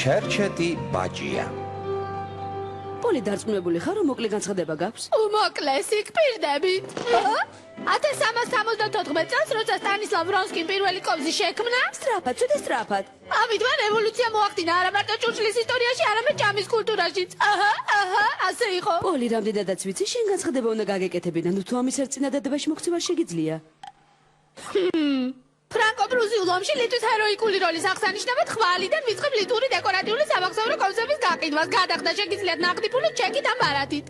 ჩერჩეტი ბაჭია. პოლი დარწმუნებული ხარ, რომ მოკლე განცხადება გაქვს? უმოკლეს იქ პირდებით. 1374 წელს, როცა სტანისლავ ვრონსკიმ პირველი კოვზი შექმნა, სწრაფად, ცუდე სწრაფად. ამით მან ევოლუცია მოახდინა არა მარტო ჭურჭლის ისტორიაში, არამედ ჭამის კულტურაშიც. ასე იყო. პოლი, რამდენადაც ვიცი, შენ განცხადება უნდა გაგეკეთებინა, თუ ამის ერთ წინადადებაში მოქცევა შეგიძლია. ფრანკო-პრუსიულ ომში ლიტვის ჰეროიკული როლის აღსანიშნავად ხვალიდან ვიწყებ ლიტვური დეკორატიული სამახსოვრო კონსერვის გაყიდვას. გადახდა შეგიძლიათ ნაღდი ფული ჩეკით ან ბარათით.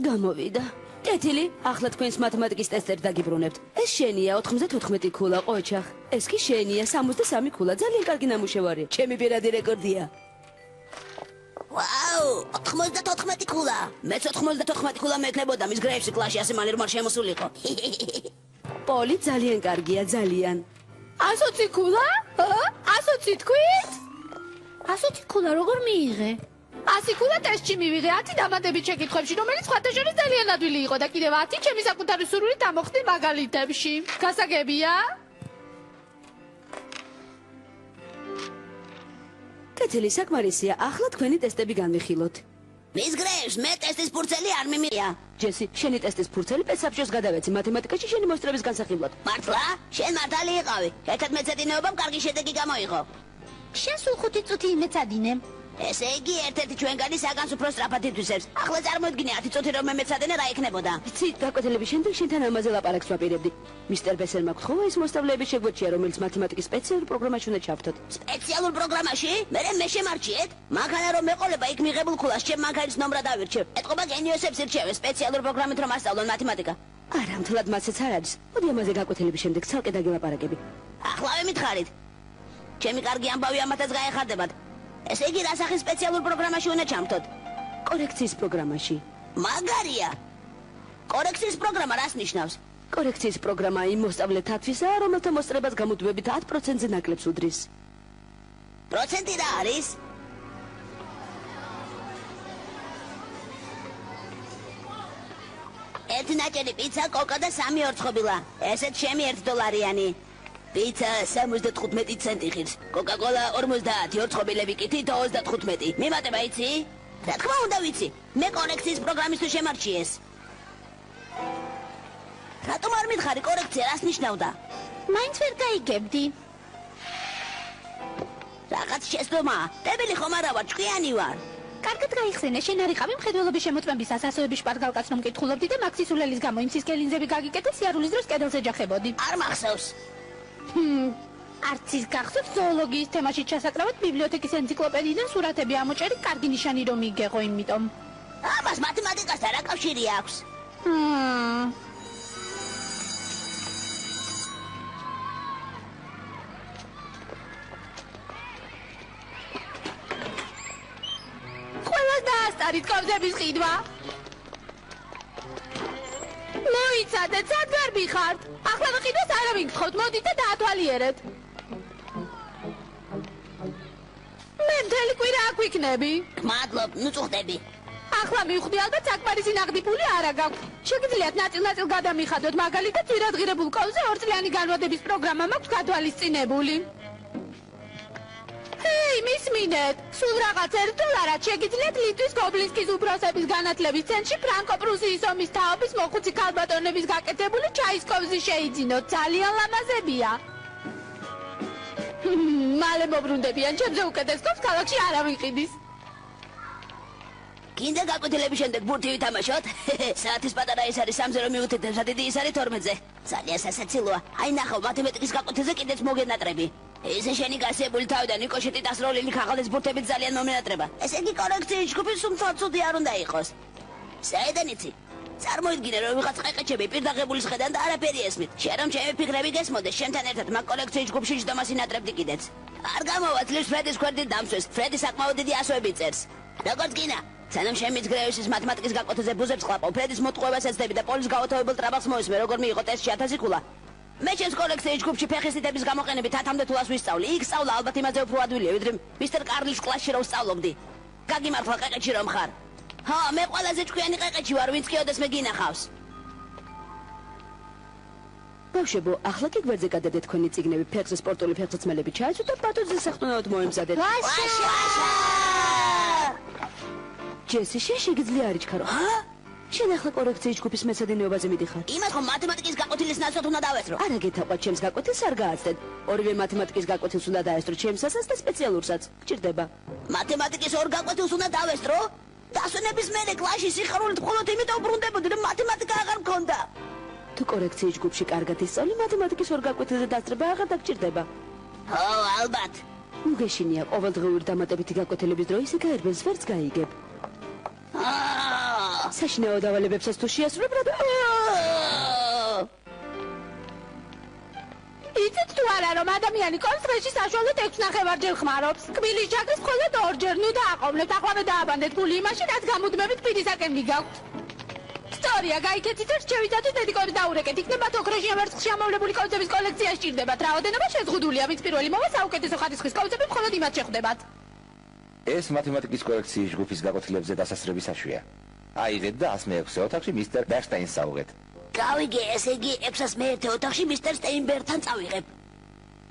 გამოვიდა. კეთილი, ახლა თქვენს მათემატიკის ტესტებს დაგიბრუნებთ. ეს შენია 94 ქულა, ყოჩახ. ეს კი შენია 63 ქულა, ძალიან კარგი ნამუშევარია. ჩემი პირადი რეკორდია. ვაუ, 94 ქულა. მეც 94 ქულა მეკნებოდა მის გრეიფსი კლასში ასე მალე რომ არ შემოსულიყო. პოლი ძალიან კარგია, ძალიან. 120 ქულა? 120 თქვით? 120 ქულა როგორ მიიღე? 100 ქულა ტესტში მივიღე 10 დამატებით შეკითხვებში, რომელიც სხვათა შორის ძალიან ადვილი იყო და კიდევ 10 ჩემი საკუთარი სურვილით ამოხდი მაგალითებში. გასაგებია? კეთილი, საკმარისია. ახლა თქვენი ტესტები განვიხილოთ. მის გრეიფს მე ტესტის ფურცელი არ მიმიღია. ჯესი, შენი ტესტის ფურცელი პესაბჭოს გადავეცი მათემატიკაში შენი მოსწრების განსახილვად. მართლა? შენ მართალი იყავი. ერთად მეცადინეობამ კარგი შედეგი გამოიღო. შენ სულ 5 წუთი იმეცადინე. ესე იგი ერთ-ერთი ჩვენგანი საგანს უფრო სწრაფად ითვისებს. ახლა წარმოიდგინე 10 წუთი რომ მემეცადენე რა იქნებოდა. იცი, გაკვეთილების შემდეგ შენთან ამაზე ლაპარაკს ვაპირებდი. მისტერ ბესერმა გთხოვა ის მოსწავლეები შეგვეჩია, რომელიც მათემატიკის სპეციალურ პროგრამაში უნდა ჩავთოთ. სპეციალურ პროგრამაში? მე შემარჩიეთ? მანქანა რომ მეყოლება იქ მიღებულ ქულას ჩემ მანქანის ნომრად ავირჩევ. ეთყობა გენიოსებს ირჩევენ სპეციალურ პროგრამით რომ ასწავლონ მათემატიკა. არა, მთლად მასეც არ არის. მოდი ამაზე გაკვეთილების შემდეგ ცალკე დაგელაპარაკები. ახლავე მითხარით. ჩემი კარგი ამბავი ამათაც გაეხარდებათ. ესე იგი რა სახის სპეციალურ პროგრამაში უნდა ჩამთოთ? კორექციის პროგრამაში. მაგარია. კორექციის პროგრამა რას ნიშნავს? კორექციის პროგრამა იმ მოსწავლეთათვისაა, რომელთა მოსწრებას გამუდმებით 10%-ზე ნაკლებს უდრის. პროცენტი რა არის? ერთი ნაჭერი პიცა, კოკა და 3 ორცხობილა. ესეც ჩემი $1. პიცა 75 ცენტი ხირს, კოკა-კოლა 50, ორცხობილები კი თითო 35. მიმატება იცი? რა თქმა უნდა ვიცი. მე კორექციის პროგრამისთვის შემარჩიეს. რატომ არ მითხარი კორექცია რას ნიშნავდა? მაინც ვერ გაიგებდი. რაღაც შეცდომა. დებილი ხომ არა ვარ, ჭკვიანი ვარ. კარგად გაიხსენე, შენ არ იყავი მხედველობის შემოწმების ასასოების შპარგალკაც რომ მკითხულობდი და მაქსისულელის გამო იმ ცისკელინზები გაგიკეთე სიარულის დროს კედელზე ჯახებოდი. არ მახსოვს. არც ის გახსოვს ზოოლოგიის თემაში ჩასაკრავად ბიბლიოთეკის ენციკლოპედიიდან სურათები ამოჭერი კარგი ნიშანი რომ იგეღო იმიტომ. ამას მათემატიკასთან რა კავშირი აქვს? ყველას დაასწარით კოვზების ყიდვა. მოიცადეთ, სად ვერ მიხართ? ახლა ვიყიდოთ არავინ გთხოვთ, მოდით და დაათვალიერეთ. მე მთელი კვირა აქ ვიქნები. მადლობ, ნუ წუხდები. ახლა მივხვდი ალბათ საკმარისი ნაღდი ფული არა გაქვთ. შეგიძლიათ ნაწილ-ნაწილ გადამიხადოთ, მაგალითად ძვირადღირებულ კოვზე 2 წლიანი განმავლობის პროგრამა მაქვს გათვალისწინებული. ჰეი, მისმინეთ, სულ რაღაც $1 შეგიძლიათ ლიტვის გობლინსკის უფროსების განათლების ცენტრში ფრანკო-პრუსიის ომის თაობის მოხუცი ქალბატონების გაკეთებული ჩაის კოვზი შეიძინოთ, ძალიან ლამაზებია. მალე მოbrunდებიან, ჩემზე უკეთეს კოვს ქალაქში არავინ ყიდის. გინდა გაკვეთილების შემდეგ ბურთი ვითამაშოთ? საათის პატარა ის არის 3-ზე რომ მიუთითებს, დიდი ის არის 12-ზე. ძალიან სასაცილოა. აი ნახავ, მათემატიკის გაკვეთილზე კიდეც მოგენატრები. ესე შენი გასიებული თავიდან ნიკოშეტი დასროლილი ქაღალდის ბურთებით ძალიან მომენატრება. ესე იგი კორექციის ჯგუფი სულ ცუდი არ უნდა იყოს. საიდან იცი? წარმოიდგინე რომ ვიღაც ყეყეჩები პირდაღებულის ხედან და არაფერი ესმით. შენ რომ ჩემი ფიქრები გესმოდეს, შენთან ერთად მაგ კორექციის ჯგუფში ჯდომას ინატრებდი კიდეც. არ გამოვა ძლივს ფრედის გვერდით დამცვეს. ფრედი საკმაოდ დიდი ასოებით წერს. როგორც გინა, სანამ შემიც გრეივსის მათემატიკის გაკვეთილზე ბუზებს ყლაპავ, ფრედის მოტყუებას ეცდები და პოლის გაოთავებელ ტრაბახს მოისმე, როგორ მიიღო ტესტში 1000 ქულა. მე ჩემს კორექციის ჯგუფში ფეხისიტების გამოყენებით 10-მდე თულას ვისწავლი. იქ სწავლა ალბათ იმაზე უფრო ადვილია, ვიდრე მისტერ კარლის კლასში რომ ვსწავლობდი. გაგიმართლა ყეყეჩი რომ ხარ. მე ყველაზე ჭკვიანი ყეყეჩი ვარ, ვინც კი ოდესმე გინახავს. ბავშვებო, ახლა კი გვერდზე გადადეთ თქვენი წიგნები, ფეხზე სპორტული ფეხსაცმელები ჩაეცვით და ბატონზე საქმიანად მოემზადეთ. ჯესი, შენ შეგიძლია არ იჩქარო. შენ ახლა კორექციის ჯგუფის მეცადინეობაზე მიდიხარ. იმას ხომ მათემატიკის გაკვეთილის ნაცვლად უნდა დავესწრო. არა გეთაყვა, ჩემს გაკვეთილს არ გააცდეთ. ორივე მათემატიკის გაკვეთილს უნდა დაესწრო, ჩემსასაც და სპეციალურსაც. გჭირდება. მათემატიკის ორ გაკვეთილს უნდა დავესწრო? დასვენების მერე კლასში სიხარულით მხოლოდ იმიტომ ბრუნდებოდი, რომ მათემატიკა აღარ მქონდა. თუ კორექციის ჯგუფში კარგად ისწავლი, მათემატიკის ორ გაკვეთილზე დასწრება აღარ დაგჭირდება. ო, ალბათ. ნუ გეშინია, ყოველდღიური დამატებითი გაკვეთილების დრო ისე გაერბენს ვერც გაიგებ. საშინაო დავალებებსაც თუ შეასრულებ, რა იცით თუ არა, რომ ადამიანი კოლს დღეში საშუალოდ 6 ნახევარჯერ ხმარობს. კბილის ჯაგრის მხოლოდ 2-ჯერ, ნუ დააყოვნებთ, აყვავე დააბანდეთ ფული იმაში, რაც გამუდმებით პირისაკენ მიგაქვთ. ისტორია გაიქეცით, რომ შევიცადოთ ედიკორი დაურეკეთ. იქნებათ ოქროშიან ვერცხლში ამოვლებული კოვზების კოლექცია სჭირდებათ. რაოდენობა შეზღუდულია, ვინც პირველი მოვა საუკეთესო ხარისხის კოვზები მხოლოდ იმათ შეხვდებათ. ეს მათემატიკის კორექციის ჯგუფის გაკვეთილებზე დასასრების საშუია. აიღეთ და 106 ოთახში მისტერ ბერშტაინს წავიღეთ. გავიგე, ესე იგი 601 ოთახში მისტერ სტეინბერგთან წავიღებ.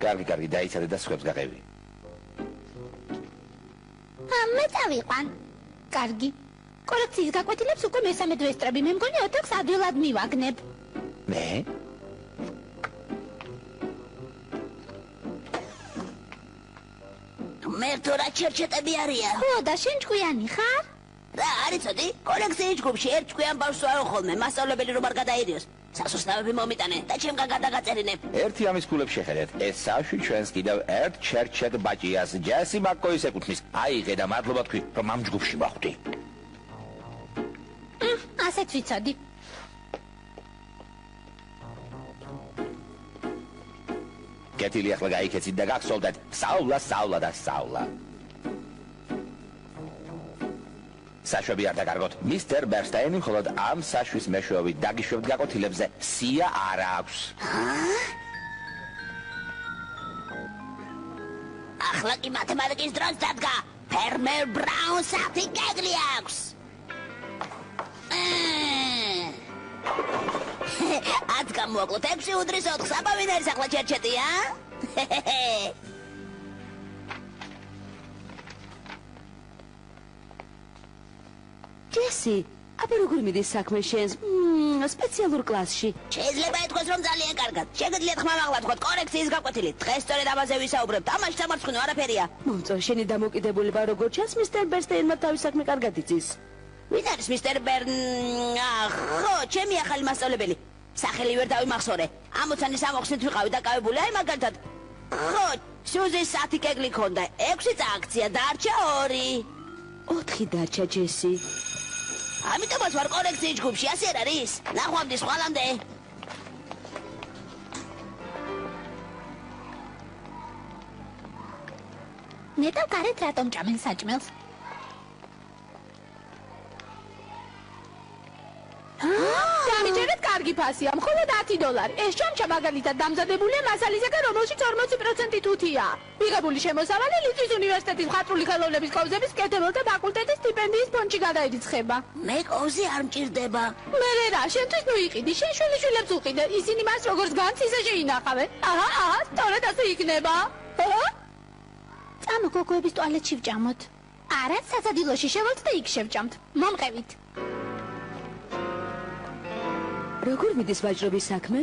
კარგი, დაიცადე და სხვებს გაყევი. მე წავიყვან. კარგი. კოლექციის გაკვეთილებს უკვე მესამე დღე ესწრები. მე მგონი ოთახს ადვილად მივაგნებ. მე? მერტო რა ჩერჩეტები არიან? ხო, და შენ ჭკვიანი ხარ? რა არიცოდი? კოლექციის ჯგუფში ერთ ჭკვიან ბავშვს ვარო ხოლმე, მასწავლებელი რომ არ გადაერიოს. სასუსტავები მომიტანე და ჩემგან გადაგაწერინებ. ერთი ამის ფულებს შეხედეთ. ეს საში ჩვენს კიდევ ერთ ჩერჩეტ ბაჭიას ჯესი მაკოის ეკუთვნის. აიღე და მადლობა თქვი, რომ ამ ჯგუფში მახვდი. ასეც ვიცოდი. კეთილი ახლა გაიქეცით და გახსოვდეთ, სწავლა და სწავლა. საშვები არ დაკარგოთ. მისტერ ბერშტაინი მხოლოდ ამ საშვის მეშვეობით დაგიშვებთ გაკვეთილებზე. სია არ აქვს. ახლა კი მათემატიკის დროც დადგა. ფერმერ ბრაუნს საფი კეგლი აქვს. ათ გამოაკლოთ 6 უდრის 4 საბავინ არის ახლა ჩერჩეტი, ჯესი, აბა როგორ მიდის საქმე შენს სპეციალურ კლასში? შეიძლება ითქვას, რომ ძალიან კარგად. შეგიძლიათ ხმამაღლა თქვათ კორექციის გაკვეთილი. დღეს სწორედ ამაზე ვისაუბრებთ. ამაში სამარცხინო არაფერია. მომწონს შენი დამოკიდებულება, როგორ ჩანს მისტერ ბერშტაინმა თავის საქმე კარგად იცის. ვინ არის მისტერ ხო, ჩემი ახალი მასწავლებელი. სახელი ვერ დავიმახსოვრე. ამოცანის ამოხსნით ვიყავი დაკავებული, აი მაგალითად. ხო, სუზის 10 კეგლი ქონდა, 6 წააქცია, დარჩა 2. 4 დარჩა ჯესი. ამიტომაც ვარ კორექციის ჯგუფში, ასე არ არის? ნახვამდის ხვალამდე. ნეტავ გარეთ რატომ ჭამენ საჭმელს? დამიჯერეთ კარგი ფასია, მხოლოდ $10. ეს ჩამჩა მაგალითად დამზადებულია მასალისაგან, რომელშიც 40% თუთია. მიღებული შემოსავალი ლიტვის უნივერსიტეტის მხატვრული ხელოვნების კოვზების კეთებელთა ფაკულტეტის სტიპენდიის ფონდში გადაირიცხება. მე კოვზი არ მჭირდება. მე რა, შენთვის ნუ იყიდი, შენ შვილიშვილებს უყიდე, ისინი მას როგორც განც ისე შეინახავენ. აჰა, სწორედ ასე იქნება. წამო გოგოების ტუალეტში ვჭამოთ. არა, სასადილოში შევალთ და იქ შევჭამთ. მომყევით. როგორ მიდის ვაჭრობის საქმე?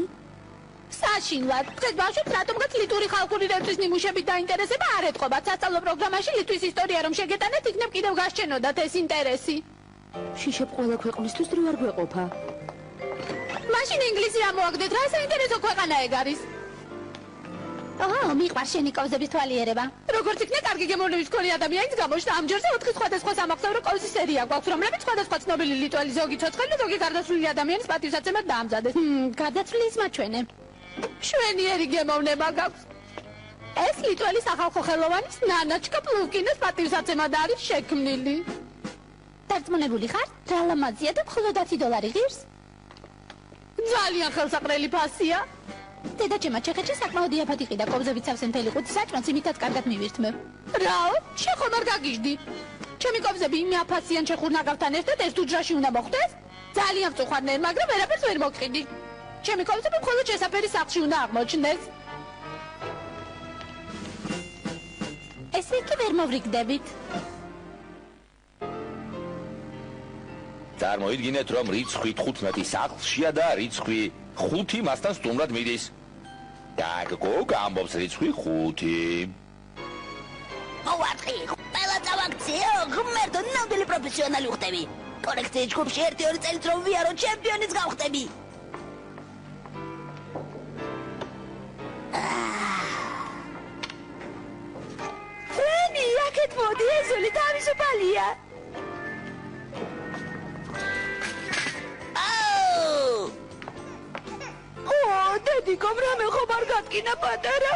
საშინლად. დღეს ბავშვებს რატომღაც ლიტვური ხალხური რევტრის ნიმუშებით დაინტერესება არ ეთყობათ. სასწავლო პროგრამაში ლიტვის ისტორია რომ შეგეტანეთ, იქნებ კიდევ გასჩენოდათ ეს ინტერესი. შიშებ ყველა ქვეყნისთვის დრო არ გვეყოფა. მაშინ ინგლისი ამოაგდეთ, რა საინტერესო ქვეყანა ეგ არის? მიყვარს შენი კოვზების თვალიერება. როგორც იქნა კარგი გემოვნების მქონე ადამიანის გამოჩნდა, ამჯერზე 4 სხვადასხვა სამახსოვრო კოვზის სერია გვაქვს, რომლებიც სხვადასხვა ცნობილი ლიტველი ზოგი ცოცხალი და ზოგი გარდაცვლილი ადამიანის პატივსაცემად დაამზადეს. გარდაცვლილის მაჩვენე. შვენიერი გემოვნება გაქვს. ეს ლიტველი სახალხო ხელოვანის ნანაჩკა პლუვკინეს პატივსაცემად არის შექმნილი. დარწმუნებული ხარ? რა ლამაზია და მხოლოდ $10 ღირს? ძალიან ხელსაყრელი ფასია. დედაჩემა ჩეხეთში საკმაოდ იაფად იყიდა კოვზებით სავსე მთელი ყუთი საჭმელს, იმითაც კარგად მივირთმევ. რაო? შენ ხომ არ გაგიჟდი? ჩემი კოვზები იმ აფასიან ჩეხურ ნაგავთან ერთად ერთ უჯრაში უნდა მოხვდეს? ძალიან მწუხარნეა, მაგრამ ვერაფერს ვერ მოგყიდი. ჩემი კონცეფტი მხოლოდ შესაფერი სახლში უნდა აღმოჩნდეს. ესე იგი ვერ მოვრიგდებით. წარმოიდგინეთ, რომ რიცხვი 15 სახლშია და რიცხვი 5 მასთან სტუმრად მიდის. და გოგო ამბობს რიცხვი 5. მოვარტყი, ყველა წავაქციო, ღმერთო, ნამდვილი პროფესიონალი ვხდები. კოლექციის ჯგუფში 1-2 წელიწად რომ ვიარო, ჩემპიონიც გავხდები. ფრენი, აქეთ მოდი, ეზოლი თავისუფალია. დედიკო, რამე ხომ არ გატკინა პატარა?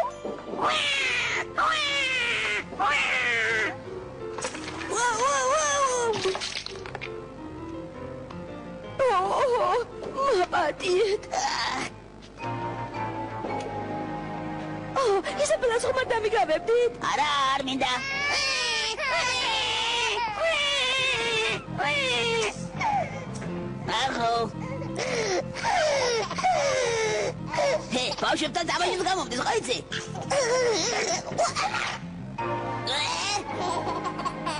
მაპატიეთ. ისაბელას ხომ არ დამიგავებდით? არა, არ მინდა. ახო. ბავშვებთან დამაჟით გამომდის, ხო იცი?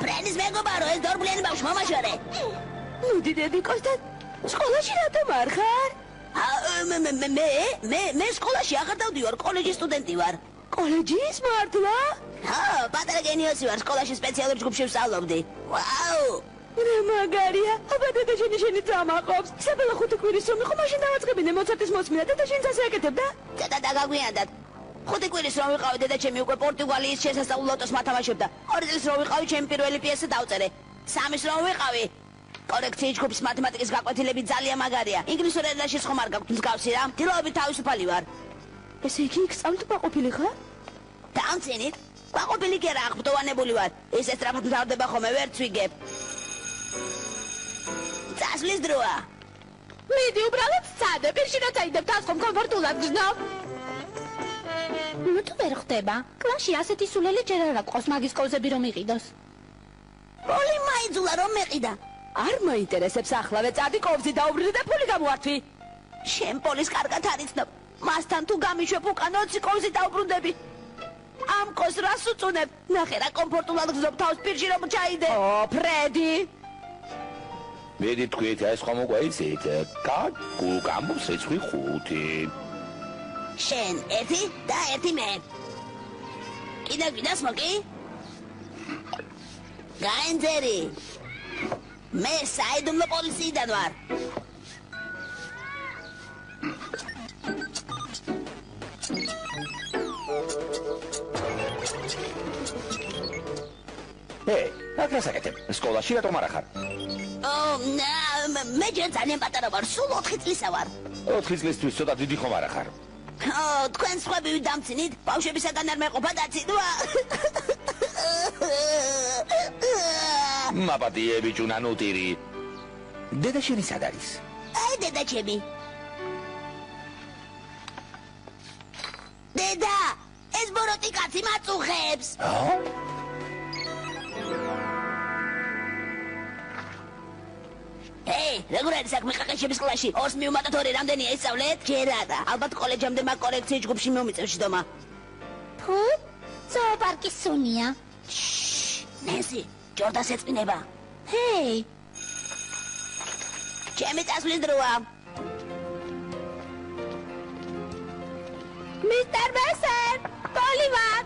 ფრენის მეგობარო, ეს დორბლიანი ბავშვი მომაშორე. მოდი დედიკოსთან სკოლაში რატომ არ ხარ? მე სკოლაში აღარ დავდივარ, კოლეჯის სტუდენტი ვარ. კოლეჯის მართლა? პატარა გენიოსი ვარ, სკოლაში სპეციალურ ჯგუფში ვსწავლობდი. ვაუ! რა მაგარია, აბა დედაშენი შენი წამაყობს. საბელა 5 კვირის რომ იყო, მაშინ დავაწყებინე მოცარტის მოსმენა, დედაშენიც ასე აკეთებდა? დედა დაგაგვიანდათ. 5 კვირის რომ ვიყავი, დედაჩემი უკვე პორტუგალიის შესასწავლო ლოტოს მათამაშობდა. 2 წელს რომ ვიყავი, ჩემი პირველი პიესა დავწერე. 3-ის რომ ვიყავი, კოლექციის ჯგუფის მათემატიკის გაკვეთილები ძალიან მაგარია. ინგლისურ ენაში ხომ არ გაქვთ მსგავსი რა? დილაობით თავისუფალი ვარ. ესე იგი იქ სწავლით გაყოფილი ხარ? დამცინით, გაყოფილი კი არა, აღბრძანებული ვარ. ესე სწრაფად მთავრდება ხოლმე, ვერც ვიგებ. წასვლის დროა. მიდი უბრალოდ სცადე, პირში როცა იდებ თავს ხომ კომფორტულად გზნობ? ნუ თუ ვერ ხდება, კლასში ასეთი სულელი ჯერ არ აქვს მაგის კოვზები რომ იყიდოს. პოლი მაიძულა რომ მეყიდა. არ მაინტერესებს ახლავე წადი კოვზი დაუბრუნე და ფული გამოართვი. შენ პოლის კარგად არ იცნობ. მასთან თუ გამიშვებ უკან 20 კოვზი დაუბრუნდები. ამ კოს რას უწუნებ? ნახე რა კომფორტულად გზნობ თავს პირში რომ ჩაიდე. ფრედი. მედი თქვით, ეს ხომ უკვე იცით, კაკუ ამბობს რიცხვი 5. შენ 1 და 1 მე. კიდევ ვიდა სმოკი? გაენძერი. მე საიდუმლო პოლიციიდან ვარ. აქ რას აკეთებ? სკოლაში რატომ არ ხარ? მე ჯერ ძალიან პატარა ვარ, სულ 4 წლისა ვარ. 4 წლისთვის ცოტა დიდი ხომ არ ხარ? თქვენ სხვები დამცინით, ბავშვებისაგან არ მეყოფა დაცინვა. მაპატიები ჯუნანუტირი. დედაშენი სად არის? აი დედაჩემი. დედა, ეს ბოროტი კაცი მაწუხებს. როგორ არის აქ მიყაყეშების კლასში? 2 მიუმატოთ 2 რამდენია ისწავლეთ? ჯერ არა, ალბათ კოლეჯამდე მაგ კოლექციის ჯგუფში მომიწევს შდომა. თუ? ზოოპარკის სუნია. ნენსი, ჯორდას ეწინება. ჰეი, ჩემი წასვლის დროა. მისტერ ბესერ, პოლი ვარ.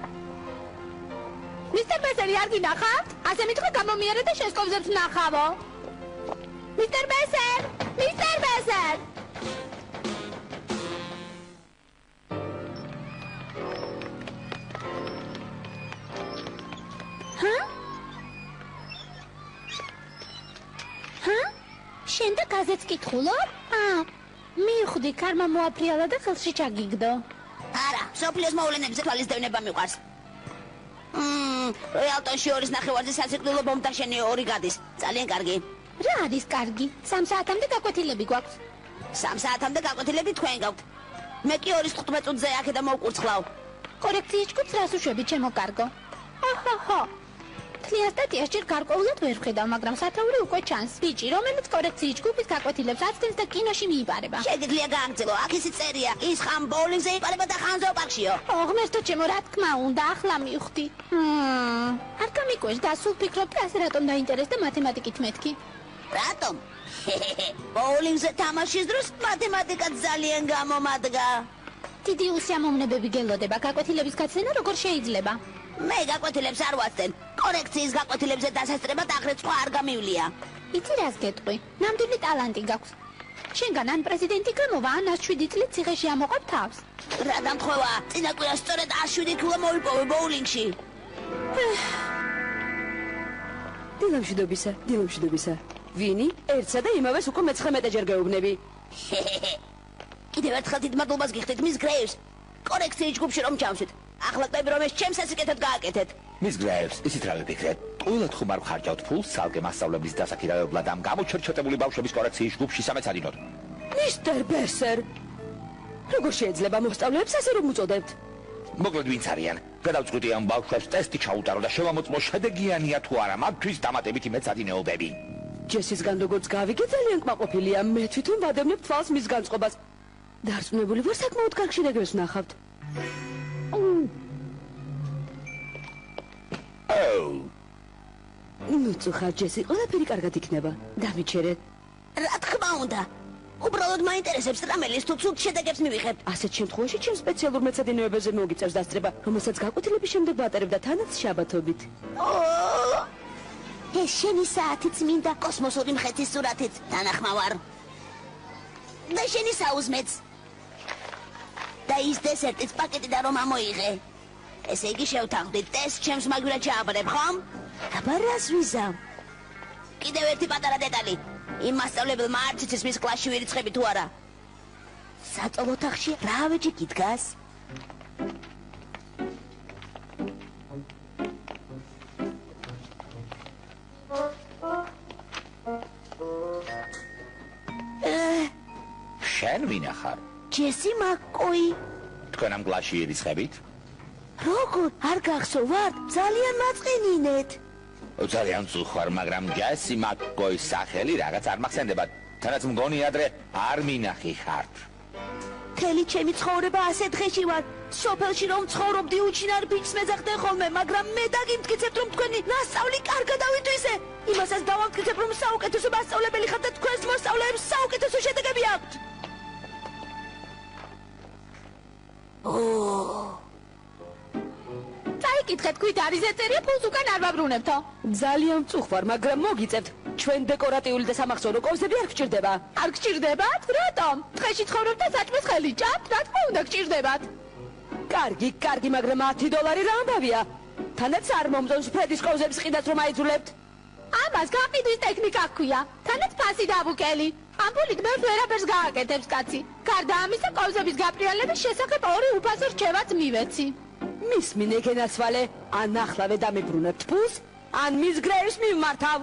მისტერ ბესერი არ გინახავთ? ასე მითხრა გამომიერე და შენს კოვზებს ნახავო. Mr. Besser! Mr. Besser! შენ და გაზეთს კითხულობ? მივხვდი, ქარმა მოაფრიალა და ხელში ჩაგიგდო. არა, სოფლიოს მოვლენებზე თვალისდევნება მიყვარს. რეალტონში 2 ნახევარზე სასიკვდილო ბომბდაშენი 2 გადის. ძალიან კარგი. რა არის კარგი? 3 საათამდე გაკვეთილები გვაქვს. 3 საათამდე გაკვეთილები თქვენ გაქვთ. მე კი 2:15 წუთზე აქედან მოვკურცხლავ. კოლექციის ჯგუფს რას უშვები, ჩემო კარგო? აჰაჰა. თლიან სტატიას ჯერ გარკვეულად ვერ ვხედავ, მაგრამ სათაური უკვე ჩანს. ბიჭი, რომელიც კორექციის ჯგუფის გაკვეთილებს აცდენს და კინოში მიიბარება. შეგიძლია გააგრძელო, აქ ისიც წერია, ის ხან ბოულინგზე იყარება და ხან ზოოპარკშიო. ღმერთო ჩემო, რა თქმა უნდა, ახლა მივხვდი. არ გამიკვირს და სულ ფიქრობ და ასე რატომ დაინტერესდა მათემატიკით მეთქი? რატომ? ბოულინგზე თამაშის დროს მათემატიკა ძალიან გამომადგა. დიდი უსიამოვნებები გელოდება, გაკვეთილების გაცემა როგორ შეიძლება? მე გაკვეთილებს არ ვაცდენ. კორექციის გაკვეთილებზე დასასწრებად აღრეთ სხვა არ გამივლია. იცი რას გეტყვი? ნამდვილი ტალანტი გაქვს. შენგან ან პრეზიდენტი გამოვა, ან 107 წლით ციხეში ამოყავ თავს. რა დამთხოვა? წინა კვირას სწორედ 107 ქულა მოვიპოვე ბოულინგში. დილამშვიდობისა. ვინი? ერთსა და იმავეს უკვე მე-19-ჯერ გეუბნები. კიდევ ერთხელ დიდ მადლობას გიხდით მის გრეივს. კორექციის ჯგუფში რომ ჩავსვით. ახლა ყვები რომ ეს ჩემს ასიკეთად გააკეთეთ. მის გრეივს, ისიც რა ვიფიქრეთ? ყოველად ხომ არ ვხარჯავთ ფულს სალკე მასწავლებლის დასაქირავებლად ამ გამოჩერჩეტებული ბავშვების კორექციის ჯგუფში სამეცადინოდ. მისტერ ბერსერ, როგორ შეიძლება მოსწავლეებს ასე რომ უწოდებთ? მოკლედ ვინც არიან? გადავწყვიტე ამ ბავშვებს ტესტი ჩაუტარო და შევამოწმო შედეგიანია თუ არა მათთვის დამატებითი მეცადინეობები. ჯესისგან როგორც გავიგე, ძალიან კმაყოფილია. მე თვითონ ვადევნებ თვალს მის განწყობას. დარწმუნებული ვარ, საკმაოდ კარგ შედეგებს ვნახავთ. ნუ წუხარ ჯესი, ყველაფერი კარგად იქნება. დამიჩერეთ. რა თქმა უნდა. უბრალოდ მაინტერესებს რამელის თუ ცუდ შედეგებს მივიღებ. ასეთ შემთხვევაში ჩემ სპეციალურ მეცადინეობებზე მოგიწევს დასწრება, რომელსაც გაკვეთილების შემდეგ ვატარებ და თანაც შაბათობით. ეს შენი საათიც მინდა, კოსმოსური მხედრის სურათით. თანახმავარ. და შენი საუზმეც. და ის დესერტის პაკეტიდან რომ ამოიღე. ესე იგი შევთანხმდით, ტესტ ჩემს მაგვირად ჩააბარებ, ხომ? აბა რას ვიზამ? კიდევ ერთი პატარა დეტალი. იმ მასწავლებელმა არც იცის მის კლასში ვირიცხები თუ არა. საწოლ ოთახში რა ავეჯი გიდგას? შენ ვინ ახარ? ჯესი მაკკოი. თქვენ ამ კლასში ირიცხებით? როგორ? არ გახსოვართ? ძალიან მაწყენინეთ. ძალიან წუხარ, მაგრამ ჯესი მაკკოის სახელი რაღაც არ მახსენდება. თანაც მგონი ადრე არ მინახი ხართ. მთელი ჩემი ცხოვრება ასე დღეში ვარ. სოფელში რომ ცხოვრობდი, უჩინარ ბიჭს მეძახდე ხოლმე, მაგრამ მე დაგიმტკიცებთ რომ თქვენი ნასწავლი კარგად ავიტვისე. იმასაც დავამტკიცებ რომ საუკეთესო მასწავლებელი ხართ და თქვენს მოსწავლეებს საუკეთესო შედეგები აქვთ. წაიკითხე თქვით არის ეწერია ფულს უკან არ ვაბრუნებთო. ძალიან წუხარ, მაგრამ მოგიწევთ. ჩვენ დეკორატიული და სამახსოვრო კოვზები არ გჭირდება. არ გჭირდებათ? რატომ? დღეში ცხოვრობ და საჭმის ხელი ჭამთ, რა თქმა უნდა გჭირდებათ. კარგი, მაგრამ $10 რა ამბავია? თანაც არ მომწონს ფრედის კოვზების ყიდაც რომ აიძულებთ. ამას გაყიდვის ტექნიკა ჰქვია. თანაც ფასი დაბუკელი. ამბულით მე ვერაფერს გააკეთებს კაცი. გარდა ამისა, კოვზების გაფრიალების შესახებ ორი უფასო რჩევაც მივეცი. მის მინეგენასვალე, ან ახლავე დამიბრუნებთ ფულს, ან მის გრეივს მივმართავ.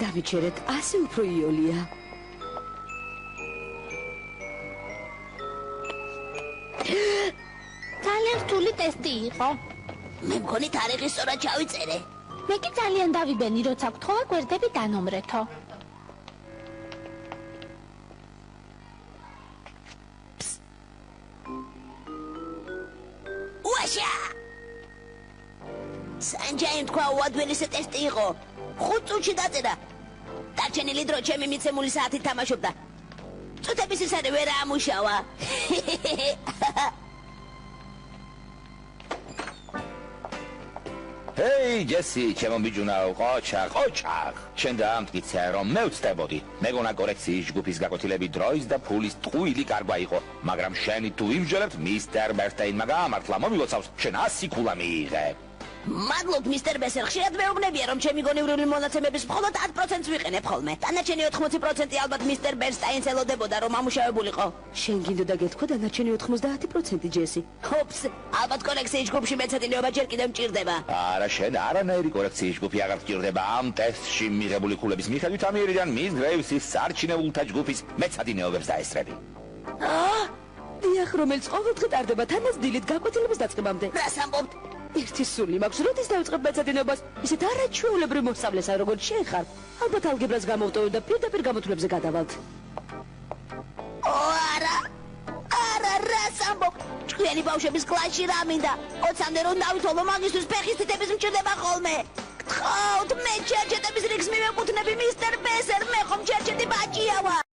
დავიჩერეთ, ასე უფრო იოლია. ძალიან რთული ტესტი იყო. მე მგონი თარიღი სწორად ჩავიწერე. მე კი ძალიან დავიბენი, როცა გთხოვა გვერდები დანომრეთო. უაშა! სანჯაიმ თქვა უადველესი ტესტი იყო. 5 წუთში დაწერა. დარჩენილი დრო ჩემი მიცემული საათით თამაშობდა. წუთების ისარი ვერ ამუშავა. ჰეი, ჯესი, ჩემო ბიჭუნაო, ყოჩაღ. შენ დაამტკიცე რომ მე ვწდებოდი. მეგონა კორექციის ჯგუფის გაკვეთილები დროის და ფულის ტყუილი კარგვა იყო, მაგრამ შენი თუ იმჟელებთ მისტერ ბერსტეინმა გაამართლა, მომილოცავს, შენ 100 ქულა მიიღე. მადლობ მისტერ ბესერ, ხშირად მეუბნებია რომ ჩემი გონივრული მონაცემების მხოლოდ 10%-ს ვიყენებ ხოლმე. დანარჩენი 80% ალბათ მისტერ ბერსტაინს ელოდებოდა რომ ამუშავებულიყო. შენ გინდოდა გეთქვა დანარჩენი 90% ჯესი. ჰოპს, ალბათ კორექციის ჯგუფში მეცადინეობა ჯერ კიდევ მჭირდება. არა, შენ არანაირი კორექციის ჯგუფი აღარ გჭირდება. ამ ტესტში მიღებული ქულების მიხედვით ამიერიდან მის გრეივსის სარჩინებულთა ჯგუფის მეცადინეობებს დაესწრები. დიახ, რომელიც ყოველდღე ტარდება თანაც დილით გაკვეთილების დაწყებამდე. რას ამბობთ? ერთი სული მაქვს, როდის დავიწყებ მეცადინებას? ისეთ არაჩვეულებრივ მოსწავლესა, როგორც შენ ხარ. ალბათ ალგებრას გამოვტოვებ და პირდაპირ გამოთვლებზე გადავალთ. არა, რას ამბობთ? ჭკვიანი ბავშვების კლასში რა მინდა? 20-მდე რომ დავითვალო, მაგისთვის ფეხის თითების მჭირდება ხოლმე. გთხოვთ, მე ჩერჩეტების რიგს მივეკუთვნები, მისტერ ბესერ, მე ხომ ჩერჩეტი ბაჭია ვარ.